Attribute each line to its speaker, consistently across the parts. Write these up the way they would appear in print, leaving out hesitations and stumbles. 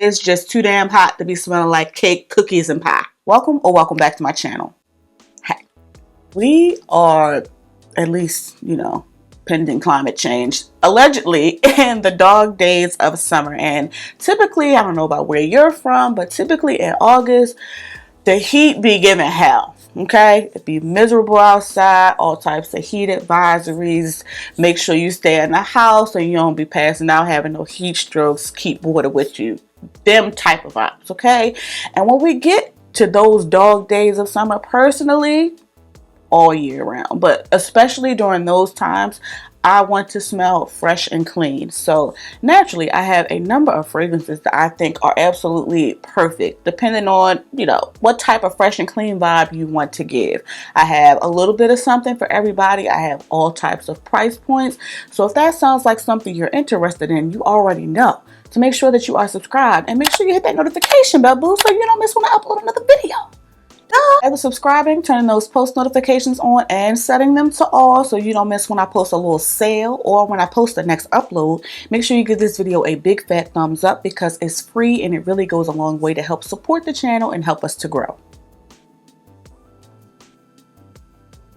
Speaker 1: It's just too damn hot to be smelling like cake, cookies, and pie. Welcome or welcome back to my channel. Hey, we are, at least, pending climate change, allegedly in the dog days of summer. And typically, I don't know about where you're from, but typically in August, the heat be giving hell. Okay, it be miserable outside, all types of heat advisories. Make sure you stay in the house and you don't be passing out, having no heat strokes. Keep water with you. Them type of vibes, okay? And when we get to those dog days of summer, personally, all year round, but especially during those times, I want to smell fresh and clean. So naturally, I have a number of fragrances that I think are absolutely perfect, depending on, what type of fresh and clean vibe you want to give. I have a little bit of something for everybody. I have all types of price points. So if that sounds like something you're interested in, you already know to make sure that you are subscribed and make sure you hit that notification bell, boo, so you don't miss when I upload another video. Either subscribing, turning those post notifications on, and setting them to all so you don't miss when I post a little sale or when I post the next upload. Make sure you give this video a big fat thumbs up because it's free and it really goes a long way to help support the channel and help us to grow.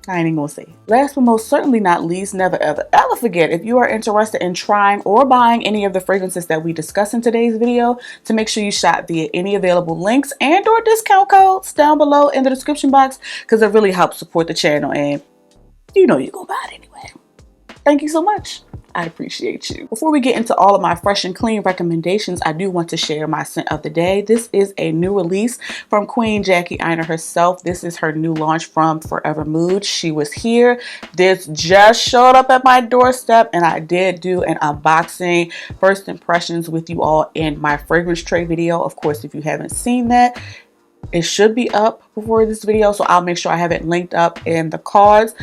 Speaker 1: I ain't even gonna say. Last but most certainly not least, never ever forget, if you are interested in trying or buying any of the fragrances that we discuss in today's video, to make sure you shop via any available links and or discount codes down below in the description box, because it really helps support the channel and you're gonna buy it anyway. Thank you so much. I appreciate you. Before we get into all of my fresh and clean recommendations, I do want to share my scent of the day. This is a new release from Queen Jackie Aina herself. This is her new launch from Forever Mood. She was here. This just showed up at my doorstep and I did do an unboxing, first impressions with you all in my fragrance tray video. Of course, if you haven't seen that, it should be up before this video, so I'll make sure I have it linked up in the cards.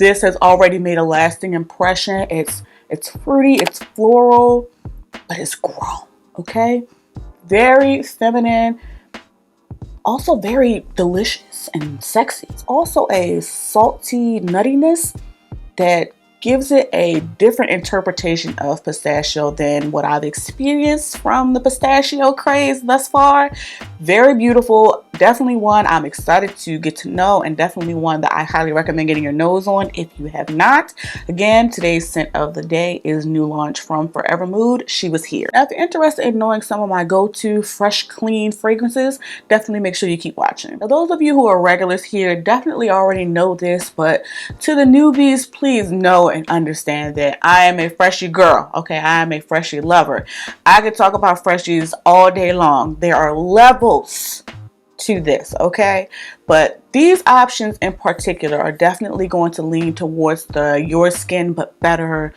Speaker 1: This has already made a lasting impression. It's fruity, it's floral, but it's grown, okay? Very feminine, also very delicious and sexy. It's also a salty nuttiness that gives it a different interpretation of pistachio than what I've experienced from the pistachio craze thus far. Very beautiful. Definitely one I'm excited to get to know, and definitely one that I highly recommend getting your nose on if you have not. Again, today's scent of the day is new launch from Forever Mood. She was here. Now, if you're interested in knowing some of my go-to fresh, clean fragrances, definitely make sure you keep watching. Now, those of you who are regulars here definitely already know this, but to the newbies, please know and understand that I am a freshie girl, okay? I am a freshie lover. I could talk about freshies all day long. There are levels to this, okay? But these options in particular are definitely going to lean towards the your skin but better,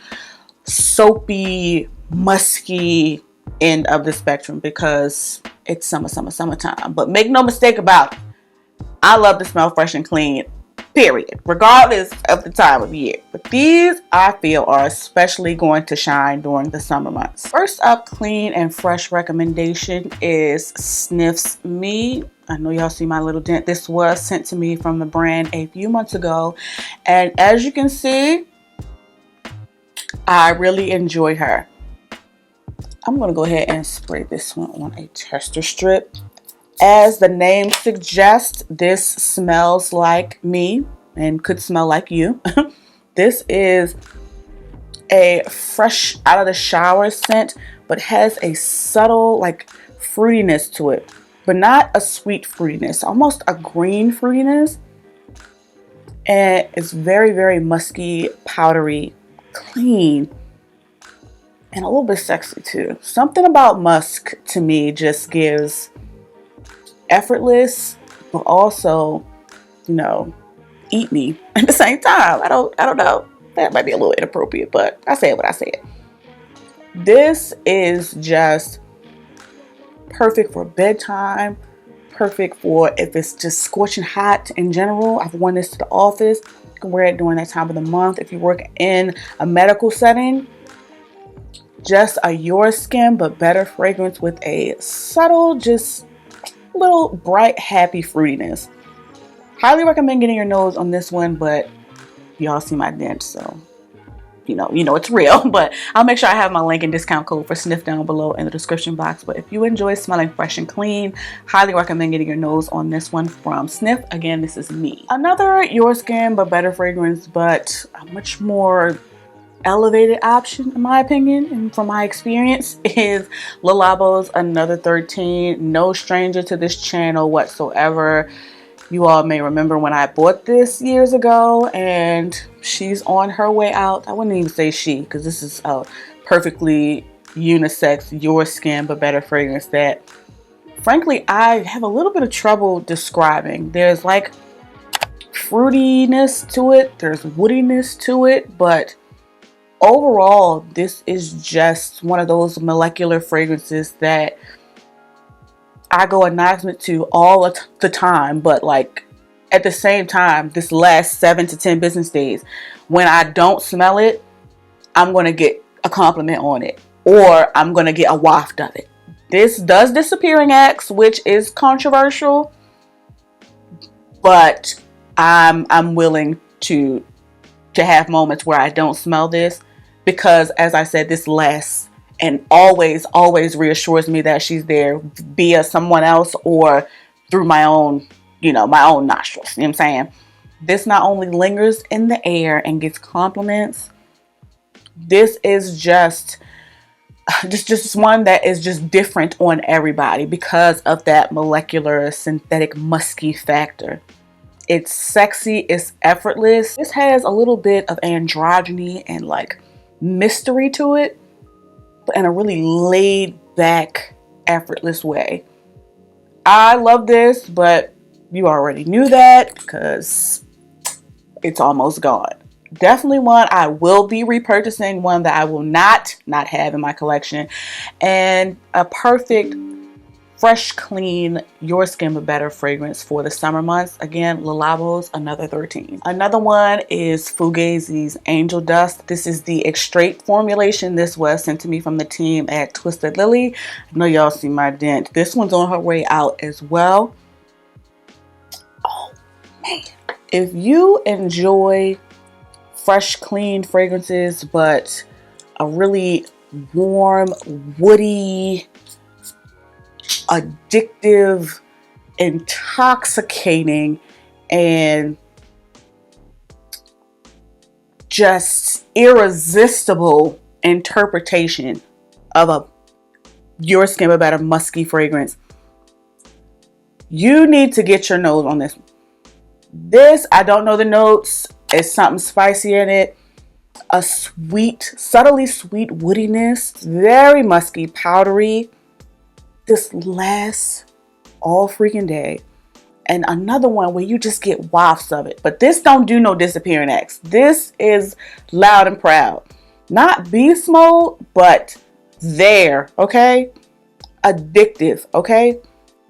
Speaker 1: soapy, musky end of the spectrum because it's summertime. But make no mistake about it, I love to smell fresh and clean, period, regardless of the time of year. But these, I feel, are especially going to shine during the summer months. First up, clean and fresh recommendation is Sniff's Me. I know y'all see my little dent. This was sent to me from the brand a few months ago. And as you can see, I really enjoy her. I'm going to go ahead and spray this one on a tester strip. As the name suggests, this smells like me and could smell like you. This is a fresh out of the shower scent, but has a subtle fruitiness to it, but not a sweet fruitiness, almost a green fruitiness. And it's very, very musky, powdery, clean, and a little bit sexy too. Something about musk to me just gives effortless, but also, eat me at the same time. I don't know. That might be a little inappropriate, but I said what I said. This is just perfect for bedtime, perfect for if it's just scorching hot in general. I've worn this to the office. You can wear it during that time of the month. If you work in a medical setting, just a your skin but better fragrance with a subtle, just little bright, happy fruitiness. Highly recommend getting your nose on this one, but y'all see my dent, so it's real. But I'll make sure I have my link and discount code for Sniff down below in the description box. But if you enjoy smelling fresh and clean, highly recommend getting your nose on this one from Sniff. Again, this is me. Another Your Skin But Better fragrance, but a much more elevated option in my opinion and from my experience, is Le Labo's Another 13. No stranger to this channel whatsoever. You all may remember when I bought this years ago, and she's on her way out. I wouldn't even say she, because this is a perfectly unisex Your Skin But Better fragrance that frankly I have a little bit of trouble describing. There's like fruitiness to it, there's woodiness to it, but overall this is just one of those molecular fragrances that I go announcement to all the time, but like at the same time, this last 7 to 10 business days, when I don't smell it, I'm going to get a compliment on it, or I'm going to get a waft of it. This does Disappearing Acts, which is controversial, but I'm willing to have moments where I don't smell this, because as I said, this lasts and always reassures me that she's there via someone else or through my own, my own nostrils. You know what I'm saying? This not only lingers in the air and gets compliments, this is just one that is just different on everybody because of that molecular synthetic musky factor. It's sexy, it's effortless. This has a little bit of androgyny and like mystery to it, but in a really laid back, effortless way. I love this, but you already knew that because it's almost gone. Definitely one I will be repurchasing, one that I will not have in my collection, and a perfect fresh, clean, Your Skin But Better fragrance for the summer months. Again, Le Labo's Another 13. Another one is Fugazi's Angel Dust. This is the extrait formulation. This was sent to me from the team at Twisted Lily. I know y'all see my dent. This one's on her way out as well. Oh man. If you enjoy fresh, clean fragrances, but a really warm, woody, addictive, intoxicating, and just irresistible interpretation of a Your Skin But Better musky fragrance, you need to get your nose on this. This, I don't know the notes. It's something spicy in it. A sweet, subtly sweet woodiness. Very musky, powdery. This lasts all freaking day. And another one where you just get wafts of it. But this don't do no Disappearing Acts. This is loud and proud. Not beast mode, but there, okay? Addictive, okay?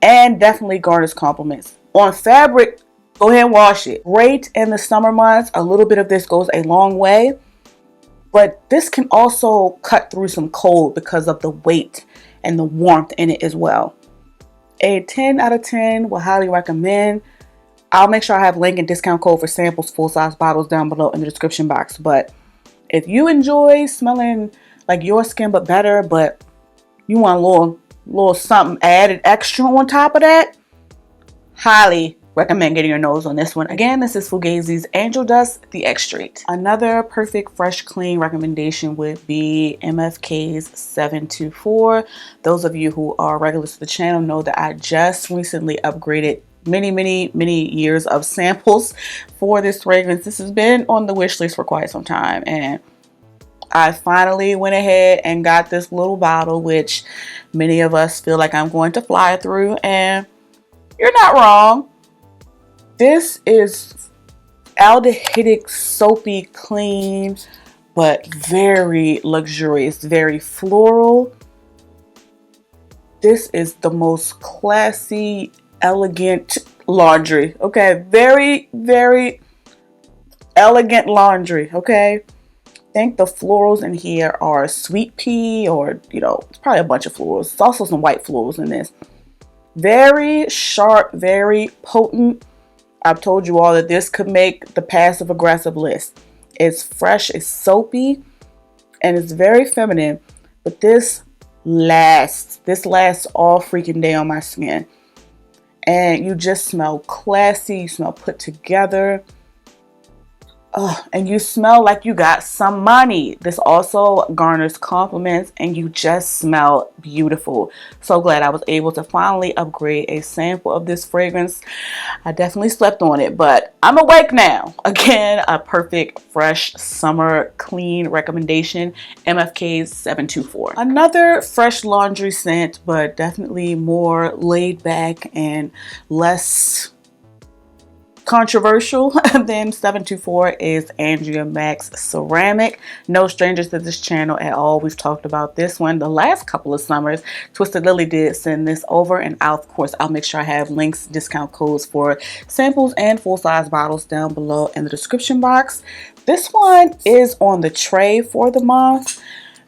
Speaker 1: And definitely garners compliments. On fabric, go ahead and wash it. Great in the summer months. A little bit of this goes a long way. But this can also cut through some cold because of the weight and the warmth in it as well. A 10 out of 10 will highly recommend. I'll make sure I have link and discount code for samples, full-size bottles down below in the description box. But if you enjoy smelling like Your Skin But Better, but you want a little something added extra on top of that, highly recommend getting your nose on this one. Again, this is Fugazi's Angel Dust, the extrait. Another perfect, fresh, clean recommendation would be MFK's 724. Those of you who are regulars to the channel know that I just recently upgraded many years of samples for this fragrance. This has been on the wish list for quite some time, and I finally went ahead and got this little bottle, which many of us feel like I'm going to fly through, and you're not wrong. This is aldehydic, soapy, clean, but very luxurious, very floral. This is the most classy, elegant laundry, okay? Very elegant laundry, okay? I think the florals in here are sweet pea, or, it's probably a bunch of florals. There's also some white florals in this. Very sharp, very potent. I've told you all that this could make the passive aggressive list. It's fresh, it's soapy, and it's very feminine. But this lasts. This lasts all freaking day on my skin. And you just smell classy, you smell put together. And you smell like you got some money. This also garners compliments and you just smell beautiful. So glad I was able to finally upgrade a sample of this fragrance. I definitely slept on it, but I'm awake now. Again, a perfect fresh summer clean recommendation, MFK's 724. Another fresh laundry scent, but definitely more laid back and less controversial than 724 is Andrea Max Ceramic. No strangers to this channel at all. We've talked about this one the last couple of summers. Twisted Lily did send this over, and of course I'll make sure I have links, discount codes for samples and full-size bottles down below in the description box. This one is on the tray for the month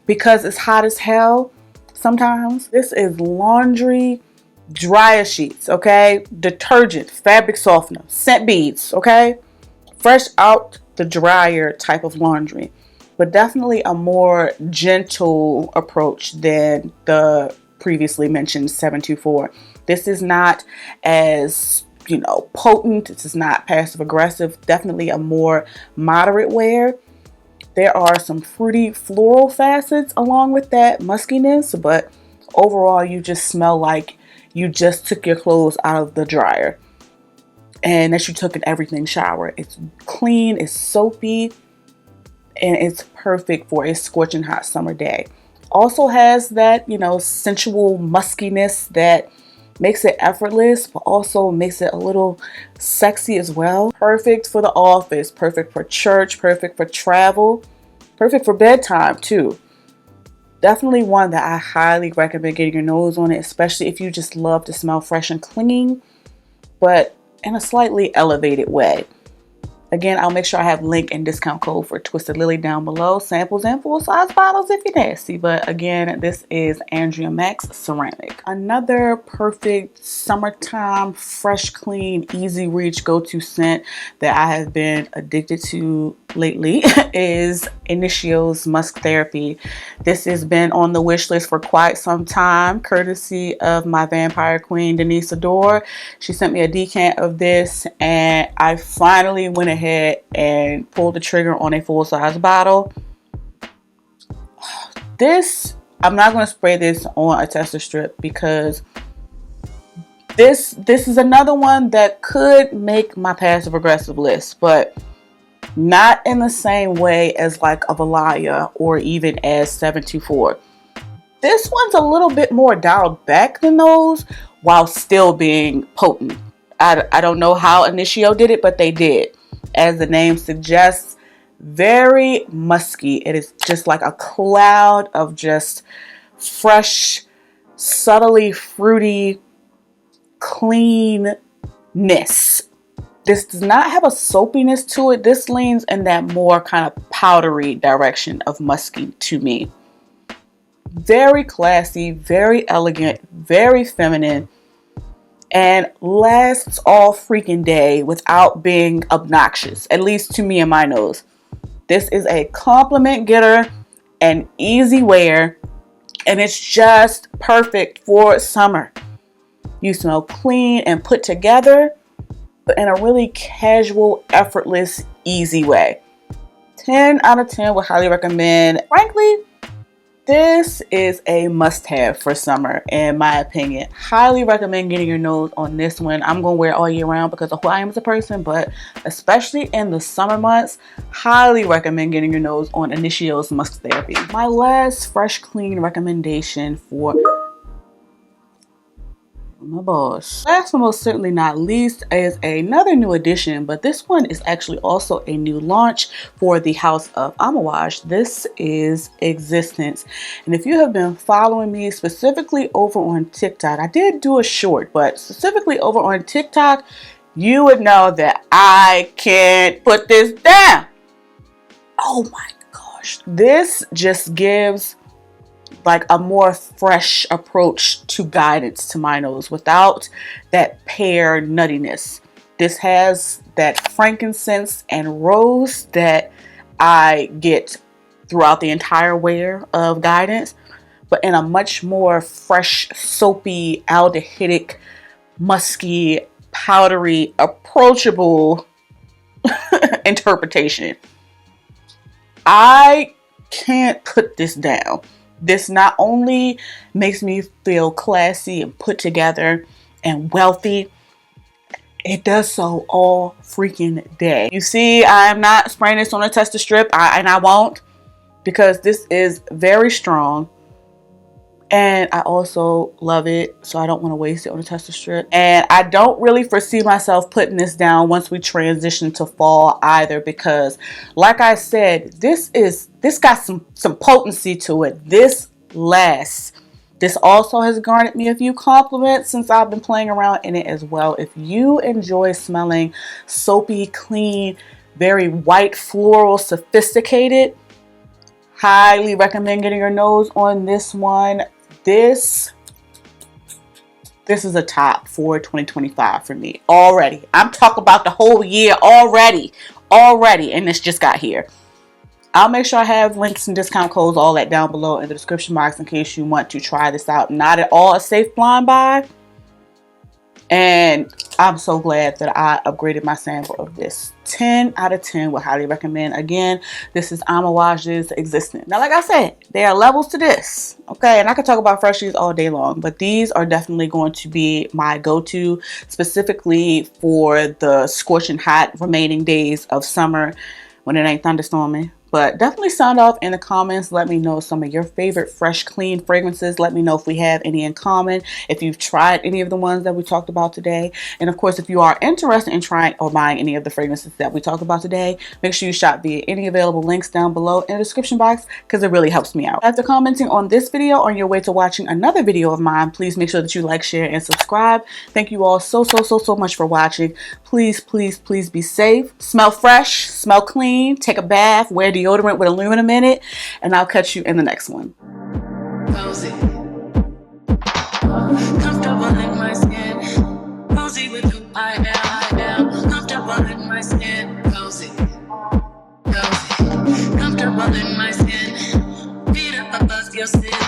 Speaker 1: because it's hot as hell sometimes. This is laundry dryer sheets, okay? Detergent, fabric softener, scent beads, okay? Fresh out the dryer type of laundry, but definitely a more gentle approach than the previously mentioned 724. This is not as, potent. This is not passive aggressive. Definitely a more moderate wear. There are some fruity floral facets along with that muskiness, but overall you just smell like you just took your clothes out of the dryer and that you took an everything shower. It's clean, it's soapy, and it's perfect for a scorching hot summer day. Also has that, sensual muskiness that makes it effortless, but also makes it a little sexy as well. Perfect for the office, perfect for church, perfect for travel, perfect for bedtime too. Definitely one that I highly recommend getting your nose on it, especially if you just love to smell fresh and clean, but in a slightly elevated way. Again, I'll make sure I have link and discount code for Twisted Lily down below. Samples and full-size bottles if you're nasty. But again, this is Andrea Max Ceramic. Another perfect summertime, fresh, clean, easy reach go-to scent that I have been addicted to lately is Initio's Musk Therapy. This has been on the wish list for quite some time, courtesy of my vampire queen, Denise Adore. She sent me a decant of this, and I finally went ahead and pulled the trigger on a full-size bottle. This, I'm not going to spray this on a tester strip because this is another one that could make my passive aggressive list, but not in the same way as like a Valaya or even as 724. This one's a little bit more dialed back than those while still being potent. I don't know how Initio did it, but they did. As the name suggests, very musky. It is just like a cloud of just fresh, subtly fruity cleanness. This does not have a soapiness to it. This leans in that more kind of powdery direction of musky to me. Very classy, very elegant, very feminine, and lasts all freaking day without being obnoxious, at least to me and my nose. This is a compliment getter and easy wear, and it's just perfect for summer. You smell clean and put together, but in a really casual, effortless, easy way. 10 out of 10 would highly recommend. Frankly, this is a must-have for summer, in my opinion. Highly recommend getting your nose on this one. I'm going to wear it all year round because of who I am as a person, but especially in the summer months, highly recommend getting your nose on Initio's Musk Therapy. My last fresh, clean recommendation for my boss. Last but most certainly not least is another new addition, but this one is actually also a new launch for the House of Amouage. This is Existence. And if you have been following me specifically over on TikTok, I did do a short, but specifically over on TikTok, you would know that I can't put this down. Oh my gosh. This just gives like a more fresh approach to guidance to my nose without that pear nuttiness. This has that frankincense and rose that I get throughout the entire wear of Guidance, but in a much more fresh, soapy, aldehydic, musky, powdery, approachable interpretation. I can't put this down. This not only makes me feel classy and put together and wealthy, it does so all freaking day. You see, I'm not spraying this on a tester strip, and I won't, because this is very strong. And I also love it, so I don't want to waste it on a tester strip. And I don't really foresee myself putting this down once we transition to fall either, because like I said, this got some potency to it. This lasts. This also has garnered me a few compliments since I've been playing around in it as well. If you enjoy smelling soapy, clean, very white, floral, sophisticated, highly recommend getting your nose on this one. This is a top for 2025 for me already. I'm talking about the whole year already, and this just got here. I'll make sure I have links and discount codes, all that down below in the description box in case you want to try this out. Not at all a safe blind buy. And I'm so glad that I upgraded my sample of this. 10 out of 10 would highly recommend. Again, this is Amawage's Existence. Now, like I said, there are levels to this. Okay, and I could talk about freshies all day long, but these are definitely going to be my go-to, specifically for the scorching hot remaining days of summer when it ain't thunderstorming. But definitely sound off in the comments. Let me know some of your favorite fresh, clean fragrances. Let me know if we have any in common, if you've tried any of the ones that we talked about today. And of course, if you are interested in trying or buying any of the fragrances that we talked about today, make sure you shop via any available links down below in the description box, because it really helps me out. After commenting on this video, on your way to watching another video of mine, please make sure that you like, share, and subscribe. Thank you all so much for watching. Please be safe. Smell fresh, smell clean, take a bath, wear deodorant with aluminum in it, and I'll catch you in the next one. Cozy. Comfortable in my skin. Cozy with who I am. Comfortable in my skin. Cozy. Cozy. Comfortable in my skin. Feet up above your skin.